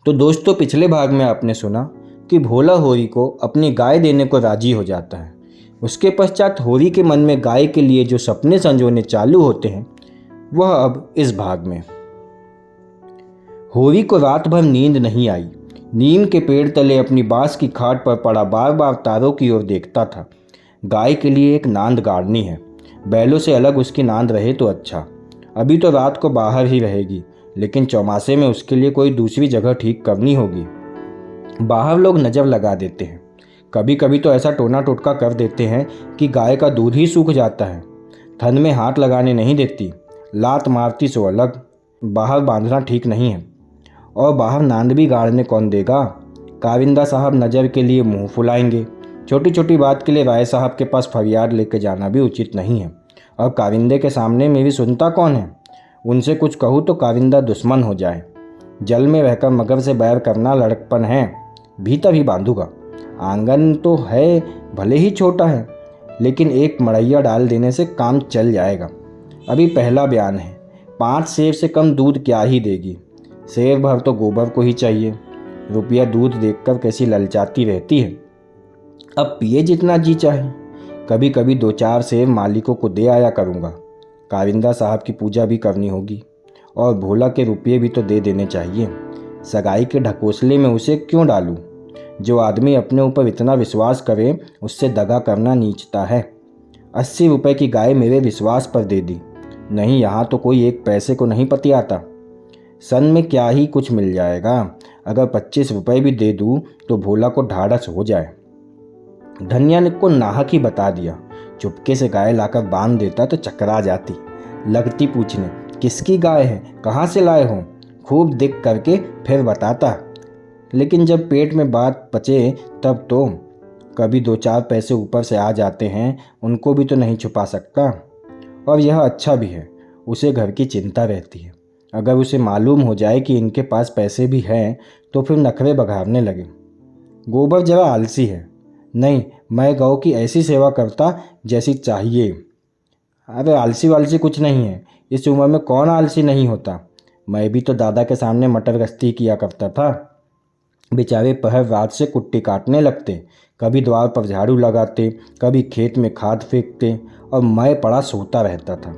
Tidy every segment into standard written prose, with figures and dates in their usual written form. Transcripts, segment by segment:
तो दोस्तों, पिछले भाग में आपने सुना कि भोला होरी को अपनी गाय देने को राजी हो जाता है। उसके पश्चात होरी के मन में गाय के लिए जो सपने संजोने चालू होते हैं वह अब इस भाग में। होरी को रात भर नींद नहीं आई। नीम के पेड़ तले अपनी बांस की खाट पर पड़ा बार बार तारों की ओर देखता था। गाय के लिए एक नांद गाड़नी है। बैलों से अलग उसकी नांद रहे तो अच्छा। अभी तो रात को बाहर ही रहेगी, लेकिन चौमासे में उसके लिए कोई दूसरी जगह ठीक करनी होगी। बाहर लोग नज़र लगा देते हैं। कभी कभी तो ऐसा टोना टोटका कर देते हैं कि गाय का दूध ही सूख जाता है। थन में हाथ लगाने नहीं देती, लात मारती सो अलग। बाहर बांधना ठीक नहीं है। और बाहर नांद भी गाड़ने कौन देगा? काविंदा साहब नज़र के लिए मुंह फुलाएंगे। छोटी छोटी बात के लिए राय साहब के पास फरियाद लेकर जाना भी उचित नहीं है। और काविंदे के सामने मेरी सुनता कौन है? उनसे कुछ कहूँ तो काविंदा दुश्मन हो जाए। जल में रहकर मगर से बैर करना लड़कपन है। भीतर ही बांधूंगा। आंगन तो है, भले ही छोटा है, लेकिन एक मड़ैया डाल देने से काम चल जाएगा। अभी पहला बयान है। 5 सेर से कम दूध क्या ही देगी। सेर भर तो गोबर को ही चाहिए। रुपया दूध देखकर कैसी ललचाती रहती है। अब पिए जितना जी चाहे। कभी कभी 2-4 सेर मालिकों को दे आया करूँगा। काविंदा साहब की पूजा भी करनी होगी और भोला के रुपये भी तो दे देने चाहिए। सगाई के ढकोसले में उसे क्यों डालूं? जो आदमी अपने ऊपर इतना विश्वास करे उससे दगा करना नीचता है। 80 रुपये की गाय मेरे विश्वास पर दे दी। नहीं, यहाँ तो कोई 1 पैसे को नहीं पतियाता। सन में क्या ही कुछ मिल जाएगा। अगर 25 रुपये भी दे दूँ तो भोला को ढाढ़स हो जाए। धनिया ने को नाहक ही बता दिया। चुपके से गाय लाकर बांध देता तो चकरा जाती। लगती पूछने, किसकी गाय है, कहाँ से लाए हो? खूब दिख करके फिर बताता। लेकिन जब पेट में बात पचे तब तो। कभी 2-4 पैसे ऊपर से आ जाते हैं, उनको भी तो नहीं छुपा सकता। और यह अच्छा भी है, उसे घर की चिंता रहती है। अगर उसे मालूम हो जाए कि इनके पास पैसे भी हैं तो फिर नखरे बघारने लगे। गोबर जरा आलसी है। नहीं, मैं गौ की ऐसी सेवा करता जैसी चाहिए। अरे आलसी वालसी कुछ नहीं है। इस उम्र में कौन आलसी नहीं होता। मैं भी तो दादा के सामने मटर गश्ती किया करता था। बेचारे पहर रात से कुट्टी काटने लगते, कभी द्वार पर झाड़ू लगाते, कभी खेत में खाद फेंकते, और मैं पड़ा सोता रहता था।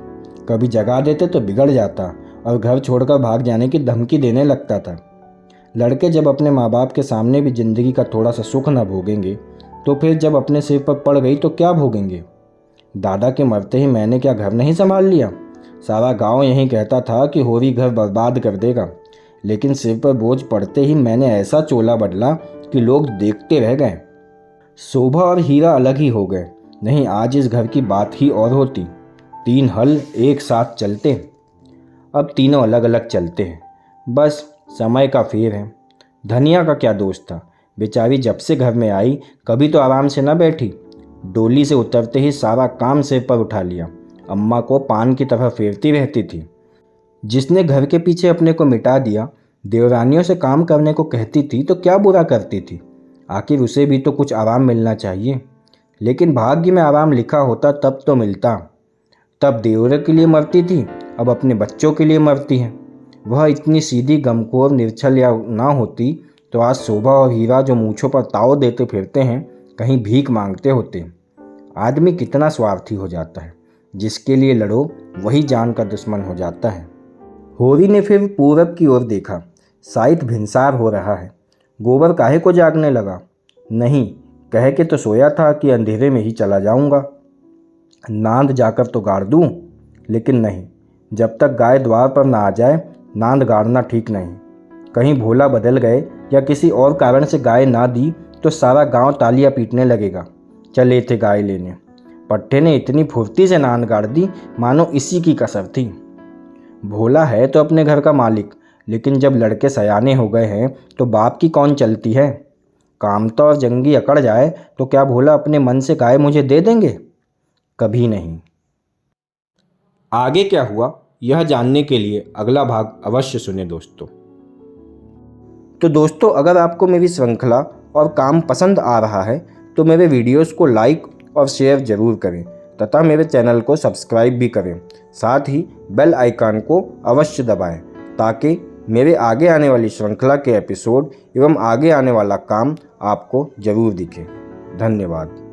कभी जगा देते तो बिगड़ जाता और घर छोड़कर भाग जाने की धमकी देने लगता था। लड़के जब अपने माँ बाप के सामने भी जिंदगी का थोड़ा सा सुख न भोगेंगे तो फिर जब अपने सिर पर पड़ गई तो क्या भोगेंगे? दादा के मरते ही मैंने क्या घर नहीं संभाल लिया? सारा गांव यही कहता था कि होरी घर बर्बाद कर देगा, लेकिन सिर पर बोझ पड़ते ही मैंने ऐसा चोला बदला कि लोग देखते रह गए। शोभा और हीरा अलग ही हो गए। नहीं, आज इस घर की बात ही और होती। 3 हल एक साथ चलते। अब तीनों अलग अलग चलते हैं। बस समय का फेर है। धनिया का क्या दोष था? बेचारी जब से घर में आई कभी तो आराम से न बैठी। डोली से उतरते ही सारा काम सिर पर उठा लिया। अम्मा को पान की तरह फेरती रहती थी। जिसने घर के पीछे अपने को मिटा दिया, देवरानियों से काम करने को कहती थी तो क्या बुरा करती थी? आखिर उसे भी तो कुछ आराम मिलना चाहिए। लेकिन भाग्य में आराम लिखा होता तब तो मिलता। तब देवरे के लिए मरती थी, अब अपने बच्चों के लिए मरती है। वह इतनी सीधी, गमखोर, निर्छल या ना होती तो आज शोभा और हीरा जो मूँछों पर ताव देते फिरते हैं कहीं भीख मांगते होते। आदमी कितना स्वार्थी हो जाता है। जिसके लिए लड़ो वही जान का दुश्मन हो जाता है। होरी ने फिर पूरब की ओर देखा। शायद भिनसार हो रहा है। गोबर काहे को जागने लगा? नहीं, कह के तो सोया था कि अंधेरे में ही चला जाऊंगा। नांद जाकर तो गाड़ दूं, लेकिन नहीं, जब तक गाय द्वार पर ना आ जाए नांद गाड़ना ठीक नहीं। कहीं भोला बदल गए या किसी और कारण से गाय ना दी तो सारा गांव तालियां पीटने लगेगा। चले थे गाय लेने। पट्टे ने इतनी फुर्ती से नांद गाड़ दी मानो इसी की कसर थी। भोला है तो अपने घर का मालिक, लेकिन जब लड़के सयाने हो गए हैं तो बाप की कौन चलती है? कामता और जंगी अकड़ जाए तो क्या भोला अपने मन से गाय मुझे दे देंगे? कभी नहीं। आगे क्या हुआ यह जानने के लिए अगला भाग अवश्य सुने दोस्तों। तो दोस्तों, अगर आपको मेरी श्रृंखला और काम पसंद आ रहा है तो मेरे वीडियोस को लाइक और शेयर ज़रूर करें तथा मेरे चैनल को सब्सक्राइब भी करें। साथ ही बेल आइकन को अवश्य दबाएं ताकि मेरे आगे आने वाली श्रृंखला के एपिसोड एवं आगे आने वाला काम आपको जरूर दिखे। धन्यवाद।